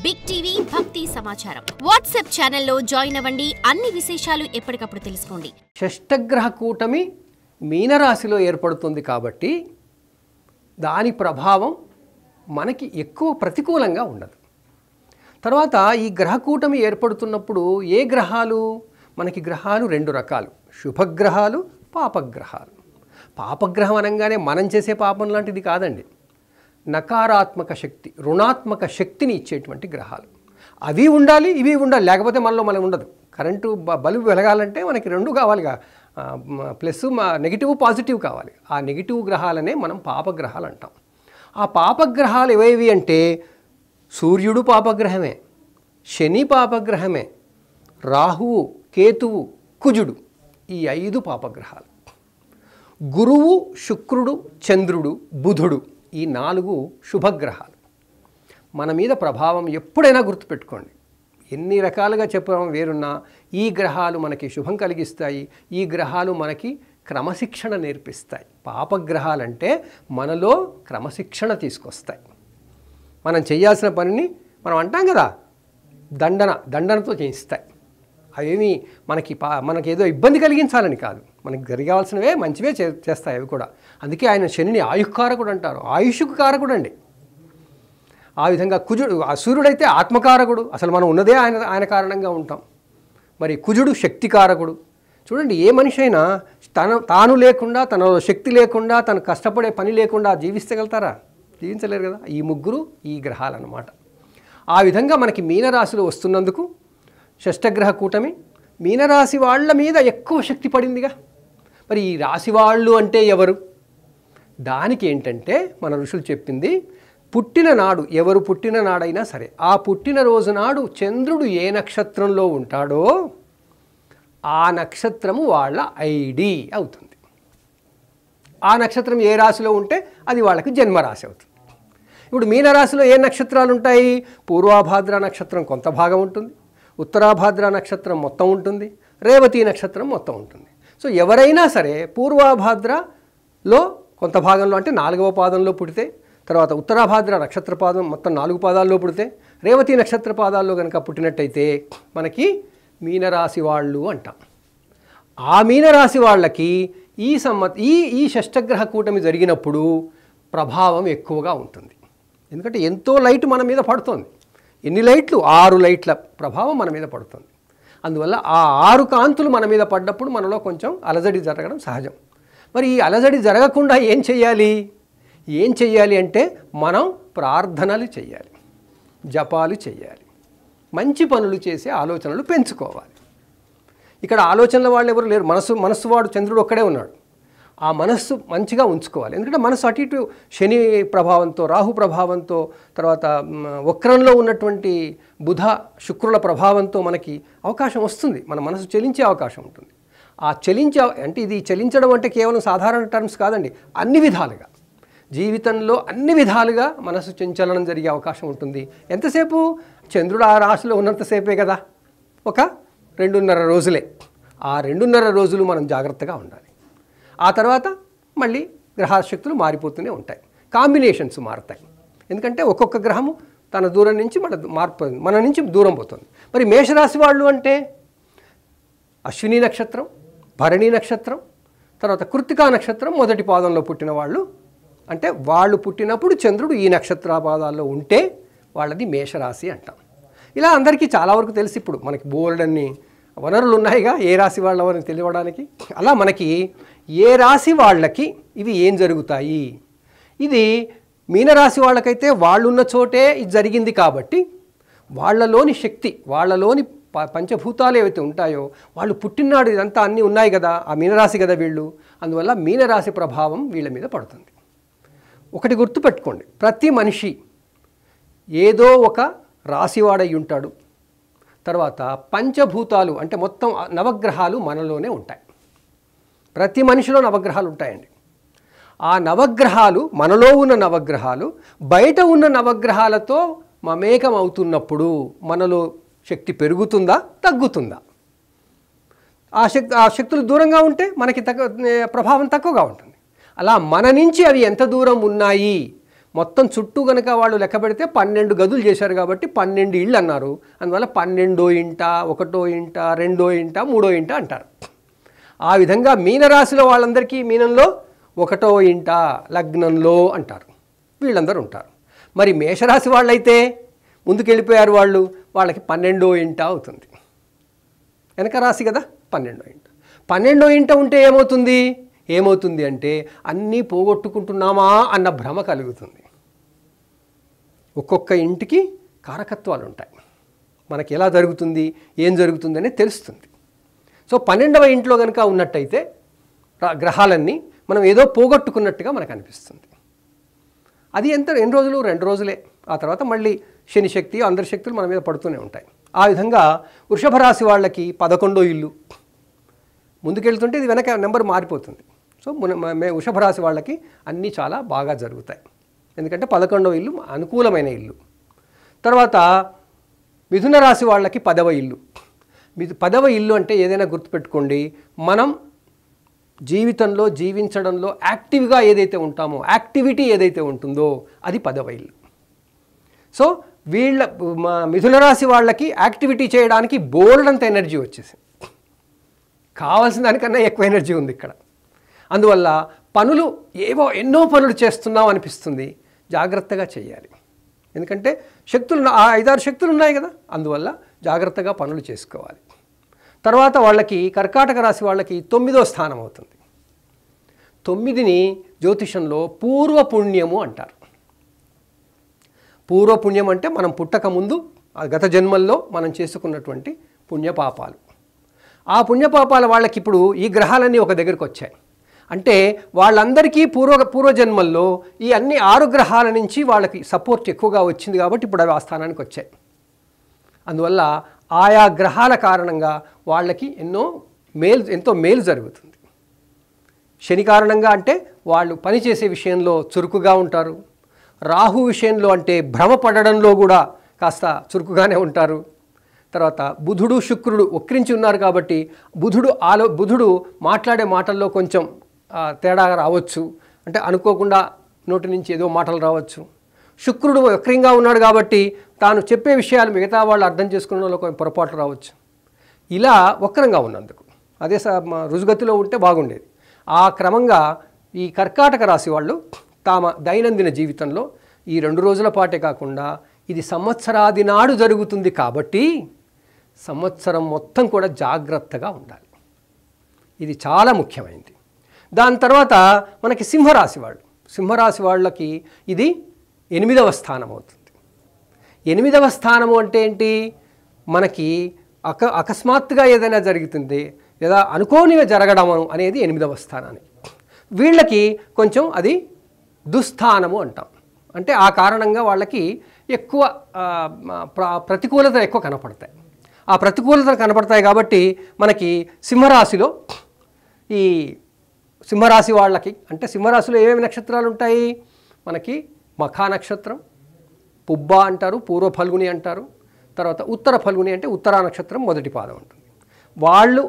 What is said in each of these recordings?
Big TV భక్తి సమాచారం WhatsApp ఛానల్లో జాయిన్ అవ్వండి. అన్ని విశేషాలు ఎప్పటికప్పుడు తెలుసుకోండి. షష్టగ్రహ కూటమి మీనరాశిలో ఏర్పడుతుంది కాబట్టి దాని ప్రభావం మనకి ఎక్కువ ప్రతికూలంగా ఉండదు. తర్వాత ఈ గ్రహ కూటమి ఏర్పడుతున్నప్పుడు ఏ గ్రహాలు మనకి గ్రహాలు రెండు రకాలు, శుభగ్రహాలు, పాపగ్రహాలు. పాపగ్రహం అనగానే మనం చేసే పాపం లాంటిది కాదండి, నకారాత్మక శక్తి, రుణాత్మక శక్తిని ఇచ్చేటువంటి గ్రహాలు. అవి ఉండాలి, ఇవి ఉండాలి, లేకపోతే మనలో మనం ఉండదు. కరెంటు బల్బు వెలగాలంటే మనకి రెండు కావాలిగా, ప్లస్ నెగిటివ్ పాజిటివ్ కావాలి. ఆ నెగిటివ్ గ్రహాలనే మనం పాపగ్రహాలు అంటాం. ఆ పాపగ్రహాలు ఏవేవి అంటే సూర్యుడు పాపగ్రహమే, శని పాపగ్రహమే, రాహువు, కేతువు, కుజుడు, ఈ 5 పాపగ్రహాలు. గురువు, శుక్రుడు, చంద్రుడు, బుధుడు, ఈ 4 శుభగ్రహాలు. మన మీద ప్రభావం ఎప్పుడైనా గుర్తుపెట్టుకోండి. ఎన్ని రకాలుగా చెప్పడం వేరున్నా ఈ గ్రహాలు మనకి శుభం కలిగిస్తాయి, ఈ గ్రహాలు మనకి క్రమశిక్షణ నేర్పిస్తాయి. పాపగ్రహాలంటే మనలో క్రమశిక్షణ తీసుకొస్తాయి. మనం చేయాల్సిన పనిని మనం అంటాం కదా, దండనతో చేయిస్తాయి. అవేమి మనకి ఏదో ఇబ్బంది కలిగించాలని కాదు, మనకి జరగాల్సినవే మంచివే చేస్తాయి అవి కూడా. అందుకే ఆయన శనిని ఆయుష్కారకుడు అంటారు, ఆయుష్కు కారకుడు అండి. ఆ విధంగా కుజుడు, సూర్యుడైతే ఆత్మకారకుడు, అసలు మనం ఉన్నదే ఆయన కారణంగా ఉంటాం. మరి కుజుడు శక్తికారకుడు. చూడండి, ఏ మనిషి అయినా తాను లేకుండా, తనలో శక్తి లేకుండా, తను కష్టపడే పని లేకుండా జీవించగలుగుతారా? జీవించలేరు కదా. ఈ ముగ్గురు ఈ గ్రహాలు అన్నమాట. ఆ విధంగా మనకి మీనరాశిలో వస్తున్నందుకు షష్టగ్రహ కూటమి మీనరాశి వాళ్ళ మీద ఎక్కువ శక్తి పడిందిగా. మరి ఈ రాశి వాళ్ళు అంటే ఎవరు? దానికి ఏంటంటే మన ఋషులు చెప్పింది, పుట్టిన నాడు, ఎవరు పుట్టిన నాడైనా సరే ఆ పుట్టిన రోజు నాడు చంద్రుడు ఏ నక్షత్రంలో ఉంటాడో ఆ నక్షత్రము వాళ్ళ ఐడి అవుతుంది. ఆ నక్షత్రం ఏ రాశిలో ఉంటే అది వాళ్ళకి జన్మరాశి అవుతుంది. ఇప్పుడు మీనరాశిలో ఏ నక్షత్రాలు ఉంటాయి? పూర్వాభాద్ర నక్షత్రం కొంత భాగం ఉంటుంది, ఉత్తరాభాద్ర నక్షత్రం మొత్తం ఉంటుంది, రేవతి నక్షత్రం మొత్తం ఉంటుంది. సో ఎవరైనా సరే పూర్వాభాద్రలో కొంత భాగంలో అంటే 4వ పాదంలో పుడితే, తర్వాత ఉత్తరాభాద్ర నక్షత్ర పాదం మొత్తం 4 పాదాల్లో పుడితే, రేవతి నక్షత్ర పాదాల్లో కనుక పుట్టినట్టయితే మనకి మీనరాశి వాళ్ళు అంటాం. ఆ మీనరాశి వాళ్ళకి ఈ షష్టగ్రహ కూటమి జరిగినప్పుడు ప్రభావం ఎక్కువగా ఉంటుంది. ఎందుకంటే ఎంతో లైట్ మన మీద పడుతుంది. ఎన్ని లైట్లు? 6 లైట్ల ప్రభావం మన మీద పడుతుంది. అందువల్ల ఆ 6 కాంతులు మన మీద పడ్డప్పుడు మనలో కొంచెం అలజడి జరగడం సహజం. మరి ఈ అలజడి జరగకుండా ఏం చెయ్యాలి అంటే మనం ప్రార్థనలు చేయాలి, జపాలు చేయాలి, మంచి పనులు చేసే ఆలోచనలు పెంచుకోవాలి. ఇక్కడ ఆలోచనల వాళ్ళు ఎవరు లేరు, మనస్సు వాడు చంద్రుడు ఒక్కడే ఉన్నాడు. ఆ మనస్సు మంచిగా ఉంచుకోవాలి. ఎందుకంటే మనస్సు అటు ఇటు శని ప్రభావంతో, రాహు ప్రభావంతో, తర్వాత వక్రంలో ఉన్నటువంటి బుధ శుక్రుల ప్రభావంతో మనకి అవకాశం వస్తుంది, మన మనసు చలించే అవకాశం ఉంటుంది. ఆ అంటే ఇది చలించడం అంటే కేవలం సాధారణ టర్మ్స్ కాదండి, అన్ని విధాలుగా జీవితంలో అన్ని విధాలుగా మనసు చంచలనం జరిగే అవకాశం ఉంటుంది. ఎంతసేపు? చంద్రుడు ఆ రాశిలో ఉన్నంతసేపే కదా, ఒక 2.5 రోజులే. ఆ 2.5 రోజులు మనం జాగ్రత్తగా ఉండాలి. ఆ తర్వాత మళ్ళీ గ్రహశక్తులు మారిపోతూనే ఉంటాయి, కాంబినేషన్స్ మారుతాయి. ఎందుకంటే ఒక్కొక్క గ్రహము తన దూరం నుంచి మన నుంచి దూరం పోతుంది. మరి మేషరాశి వాళ్ళు అంటే అశ్విని నక్షత్రం, భరణి నక్షత్రం, తర్వాత కృత్తికా నక్షత్రం మొదటి పాదంలో పుట్టిన వాళ్ళు. అంటే వాళ్ళు పుట్టినప్పుడు చంద్రుడు ఈ నక్షత్ర పాదాల్లో ఉంటే వాళ్ళది మేషరాశి అంటాం. ఇలా అందరికీ చాలా వరకు తెలిసి ఇప్పుడు మనకి బోల్డ్ అన్ని వనరులు ఉన్నాయిగా ఏ రాశి వాళ్ళని తెలియడానికి. అలా మనకి ఏ రాశి వాళ్ళకి ఇవి ఏం జరుగుతాయి, ఇది మీనరాశి వాళ్ళకైతే వాళ్ళున్న చోటే ఇది జరిగింది కాబట్టి వాళ్ళలోని శక్తి, వాళ్ళలోని పంచభూతాలు ఏవైతే ఉంటాయో, వాళ్ళు పుట్టినాడు ఇదంతా అన్నీ ఉన్నాయి కదా, ఆ మీనరాశి కదా వీళ్ళు. అందువల్ల మీనరాశి ప్రభావం వీళ్ళ మీద పడుతుంది. ఒకటి గుర్తుపెట్టుకోండి, ప్రతి మనిషి ఏదో ఒక రాశివాడై ఉంటాడు. తర్వాత పంచభూతాలు అంటే మొత్తం నవగ్రహాలు మనలోనే ఉంటాయి. ప్రతి మనిషిలో నవగ్రహాలు ఉంటాయండి. ఆ నవగ్రహాలు, మనలో ఉన్న నవగ్రహాలు బయట ఉన్న నవగ్రహాలతో మమేకం అవుతున్నప్పుడు మనలో శక్తి పెరుగుతుందా, తగ్గుతుందా? ఆ శక్తులు దూరంగా ఉంటే మనకి ప్రభావం తక్కువగా ఉంటుంది. అలా మన నుంచి అవి ఎంత దూరం ఉన్నాయి, మొత్తం చుట్టూ కనుక వాళ్ళు లెక్క పెడితే 12 గదులు చేశారు కాబట్టి 12 ఇళ్ళు అన్నారు. అందువల్ల 12 ఇంట, 1 ఇంట, 2 ఇంట, 3 ఇంట అంటారు. ఆ విధంగా మీనరాశిలో వాళ్ళందరికీ మీనంలో 1 ఇంట లగ్నంలో అంటారు. వీళ్ళందరూ ఉంటారు. మరి మేషరాశి వాళ్ళైతే ముందుకెళ్ళిపోయారు, వాళ్ళకి 12 ఇంట అవుతుంది. వెనక రాశి కదా 12 ఇంట. 12 ఇంట ఉంటే ఏమవుతుంది అంటే అన్నీ పోగొట్టుకుంటున్నామా అన్న భ్రమ కలుగుతుంది. ఒక్కొక్క ఇంటికి కారకత్వాలు ఉంటాయి. మనకి ఎలా జరుగుతుంది, ఏం జరుగుతుంది అనేది తెలుస్తుంది. సో 12వ ఇంట్లో కనుక ఉన్నట్టయితే గ్రహాలన్నీ మనం ఏదో పోగొట్టుకున్నట్టుగా మనకు అనిపిస్తుంది. అది ఎన్ని రోజులు? 2 రోజులే. ఆ తర్వాత మళ్ళీ శని శక్తి, అందరి శక్తులు మన మీద పడుతూనే ఉంటాయి. ఆ విధంగా వృషభ రాశి వాళ్ళకి 11వ ఇల్లు ముందుకెళ్తుంటే ఇది వెనక నెంబర్ మారిపోతుంది. సో వృషభ రాశి వాళ్ళకి అన్నీ చాలా బాగా జరుగుతాయి. ఎందుకంటే 11వ ఇల్లు అనుకూలమైన ఇల్లు. తర్వాత మిథున రాశి వాళ్ళకి 10వ ఇల్లు. 10వ ఇల్లు అంటే ఏదైనా గుర్తుపెట్టుకోండి, మనం జీవితంలో జీవించడంలో యాక్టివ్గా ఏదైతే ఉంటామో, యాక్టివిటీ ఏదైతే ఉంటుందో అది 10వ ఇల్లు. సో మిథున రాశి వాళ్ళకి యాక్టివిటీ చేయడానికి బోల్డంత ఎనర్జీ వచ్చేసింది. కావాల్సిన దానికన్నా ఎక్కువ ఎనర్జీ ఉంది ఇక్కడ. అందువల్ల ఎన్నో పనులు చేస్తున్నాం అనిపిస్తుంది. జాగ్రత్తగా చేయాలి. ఎందుకంటే శక్తులు 5-6 శక్తులు ఉన్నాయి కదా, అందువల్ల జాగ్రత్తగా పనులు చేసుకోవాలి. తర్వాత వాళ్ళకి కర్కాటక రాశి వాళ్ళకి 9వ స్థానం అవుతుంది. 9ని జ్యోతిషంలో పూర్వపుణ్యము అంటారు. పూర్వపుణ్యం అంటే మనం పుట్టక ముందు గత జన్మల్లో మనం చేసుకున్నటువంటి పుణ్యపాపాలు. ఆ పుణ్యపాపాల వాళ్ళకి ఇప్పుడు ఈ గ్రహాలన్నీ ఒక దగ్గరికి వచ్చాయి. అంటే వాళ్ళందరికీ పూర్వజన్మల్లో ఈ అన్ని 6 గ్రహాల నుంచి వాళ్ళకి సపోర్ట్ ఎక్కువగా వచ్చింది కాబట్టి ఇప్పుడు అవి ఆ స్థానానికి వచ్చాయి. అందువల్ల ఆయా గ్రహాల కారణంగా వాళ్ళకి ఎంతో మేలు జరుగుతుంది. శని కారణంగా అంటే వాళ్ళు పనిచేసే విషయంలో చురుకుగా ఉంటారు. రాహు విషయంలో అంటే భ్రమపడడంలో కూడా కాస్త చురుకుగానే ఉంటారు. తర్వాత బుధుడు శుక్రుడు వక్రించి ఉన్నారు కాబట్టి బుధుడు మాట్లాడే మాటల్లో కొంచెం తేడా రావచ్చు. అంటే అనుకోకుండా నోటి నుంచి ఏదో మాటలు రావచ్చు. శుక్రుడు వక్రంగా ఉన్నాడు కాబట్టి తాను చెప్పే విషయాలు మిగతా వాళ్ళు అర్థం చేసుకున్నలో కొంచెం పొరపాట్లు రావచ్చు. ఇలా వక్రంగా ఉన్నందుకు అదే రుజుగతిలో ఉంటే బాగుండేది. ఆ క్రమంగా ఈ కర్కాటక రాశి వాళ్ళు తమ దైనందిన జీవితంలో ఈ 2 రోజుల పాటే కాకుండా ఇది సంవత్సరాది నాడు జరుగుతుంది కాబట్టి సంవత్సరం మొత్తం కూడా జాగ్రత్తగా ఉండాలి. ఇది చాలా ముఖ్యమైనది. దాని తర్వాత మనకి సింహరాశి వాళ్ళకి ఇది 8వ స్థానం అవుతుంది. 8వ స్థానము అంటే ఏంటి? మనకి అకస్మాత్తుగా ఏదైనా జరుగుతుంది లేదా అనుకోనివి జరగడం అనేది 8వ స్థానానికి. వీళ్ళకి కొంచెం అది దుస్థానము అంటాం. అంటే ఆ కారణంగా వాళ్ళకి ఎక్కువ ప్రతికూలతలు ఎక్కువ కనపడతాయి. ఆ ప్రతికూలతలు కనపడతాయి కాబట్టి మనకి సింహరాశి వాళ్ళకి అంటే సింహరాశిలో ఏమేమి నక్షత్రాలు ఉంటాయి? మనకి మఖా నక్షత్రం, పుబ్బ అంటారు, పూర్వ ఫల్గుని అంటారు. తర్వాత ఉత్తర ఫల్గుని అంటే ఉత్తరా నక్షత్రం మొదటి పాదం ఉంటుంది. వాళ్ళు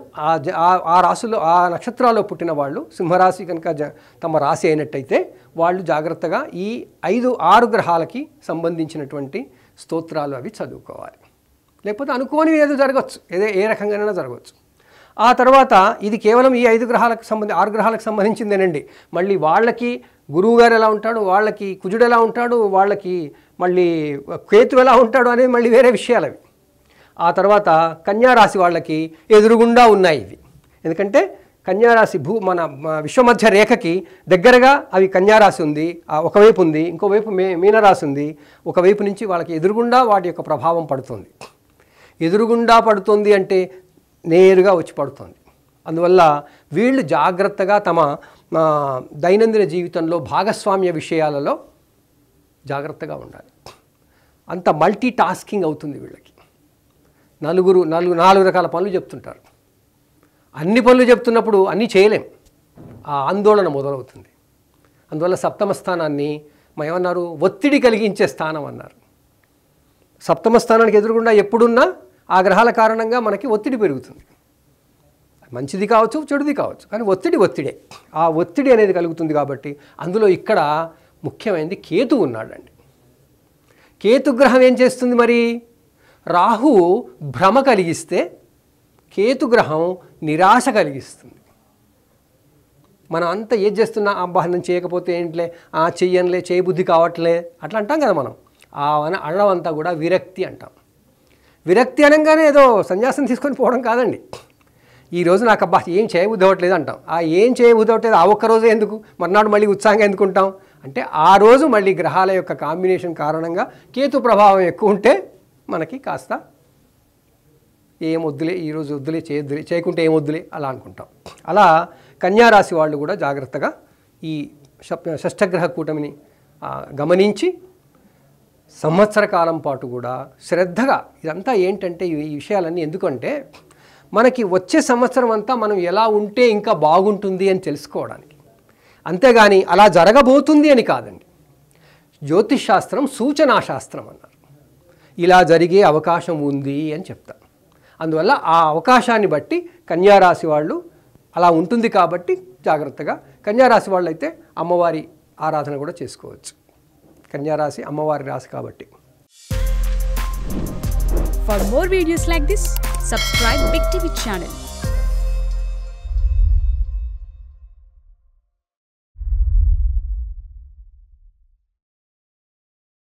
ఆ రాశుల్లో ఆ నక్షత్రాల్లో పుట్టిన వాళ్ళు సింహరాశి కనుక తమ రాశి అయినట్టయితే వాళ్ళు జాగ్రత్తగా ఈ 5-6 గ్రహాలకి సంబంధించినటువంటి స్తోత్రాలు అవి చదువుకోవాలి. లేకపోతే అనుకోనివి ఏదో జరగవచ్చు, ఏ రకంగానైనా జరగవచ్చు. ఆ తర్వాత ఇది కేవలం ఈ 6 గ్రహాలకు సంబంధించిందేనండి. మళ్ళీ వాళ్ళకి గురువుగారు ఎలా ఉంటాడు, వాళ్ళకి కుజుడు ఎలా ఉంటాడు, వాళ్ళకి మళ్ళీ కేతు ఎలా ఉంటాడు అనేది మళ్ళీ వేరే విషయాలు అవి. ఆ తర్వాత కన్యారాశి వాళ్ళకి ఎదురుగుండా ఉన్నాయి ఇవి. ఎందుకంటే కన్యారాశి మన విశ్వమధ్య రేఖకి దగ్గరగా అవి కన్యారాశి ఉంది, ఒకవైపు ఉంది, ఇంకోవైపు మీనరాశి ఉంది. ఒకవైపు నుంచి వాళ్ళకి ఎదురుగుండా వాటి యొక్క ప్రభావం పడుతుంది. ఎదురుగుండా పడుతుంది అంటే నేరుగా వచ్చి పడుతుంది. అందువల్ల వీళ్ళు జాగ్రత్తగా తమ దైనందిన జీవితంలో భాగస్వామ్య విషయాలలో జాగ్రత్తగా ఉండాలి. అంత మల్టీ టాస్కింగ్ అవుతుంది వీళ్ళకి. 4 రకాల పనులు చెప్తుంటారు. అన్ని పనులు చెప్తున్నప్పుడు అన్నీ చేయలేం, ఆ ఆందోళన మొదలవుతుంది. అందువల్ల 7వ స్థానాన్ని ఏమన్నారు? ఒత్తిడి కలిగించే స్థానం అన్నారు. 7వ స్థానానికి ఎదురుగుండా ఎప్పుడున్నా ఆ గ్రహాల కారణంగా మనకి ఒత్తిడి పెరుగుతుంది. మంచిది కావచ్చు, చెడుది కావచ్చు, కానీ ఒత్తిడే. ఆ ఒత్తిడి అనేది కలుగుతుంది కాబట్టి అందులో ఇక్కడ ముఖ్యమైనది కేతు ఉన్నాడండి. కేతుగ్రహం ఏం చేస్తుంది మరి? రాహు భ్రమ కలిగిస్తే కేతుగ్రహం నిరాశ కలిగిస్తుంది. మనం అంతా ఏది చేస్తున్నా అబ్బా నేను చేయకపోతే ఏంటిలే, చెయ్యనులే, చేయబుద్ధి కావట్లే అట్లా అంటాం కదా మనం. అనడం అంతా కూడా విరక్తి అంటాం. విరక్తి అనగానే ఏదో సన్యాసం తీసుకొని పోవడం కాదండి. ఈరోజు నాకు అబ్బా ఏం చేయబుద్ధి అవ్వట్లేదు అంటాం. ఏం చేయబుద్ధి అవ్వట్లేదు ఆ ఒక్కరోజే ఎందుకు, మర్నాడు మళ్ళీ ఉత్సాహంగా ఎందుకుంటాం అంటే ఆ రోజు మళ్ళీ గ్రహాల యొక్క కాంబినేషన్ కారణంగా కేతు ప్రభావం ఎక్కువ ఉంటే మనకి కాస్త ఏం వద్దులే, ఈరోజు వద్దులే, చేయకుంటే ఏం వద్దులే అలా అనుకుంటాం. అలా కన్యారాశి వాళ్ళు కూడా జాగ్రత్తగా ఈ షష్ఠగ్రహ కూటమిని గమనించి సంవత్సర కాలం పాటు కూడా శ్రద్ధగా, ఇదంతా ఏంటంటే ఈ విషయాలన్నీ ఎందుకంటే మనకి వచ్చే సంవత్సరం అంతా మనం ఎలా ఉంటే ఇంకా బాగుంటుంది అని తెలుసుకోవడానికి, అంతేగాని అలా జరగబోతుంది అని కాదండి. జ్యోతిష్ శాస్త్రం సూచనా శాస్త్రం అన్నారు. ఇలా జరిగే అవకాశం ఉంది అని చెప్తారు. అందువల్ల ఆ అవకాశాన్ని బట్టి కన్యారాశి వాళ్ళు అలా ఉంటుంది కాబట్టి జాగ్రత్తగా, కన్యారాశి వాళ్ళు అయితే అమ్మవారి ఆరాధన కూడా చేసుకోవచ్చు. కన్యారాశి అమ్మవారి రాశి కాబట్టి. For more videos like this, subscribe Big TV channel.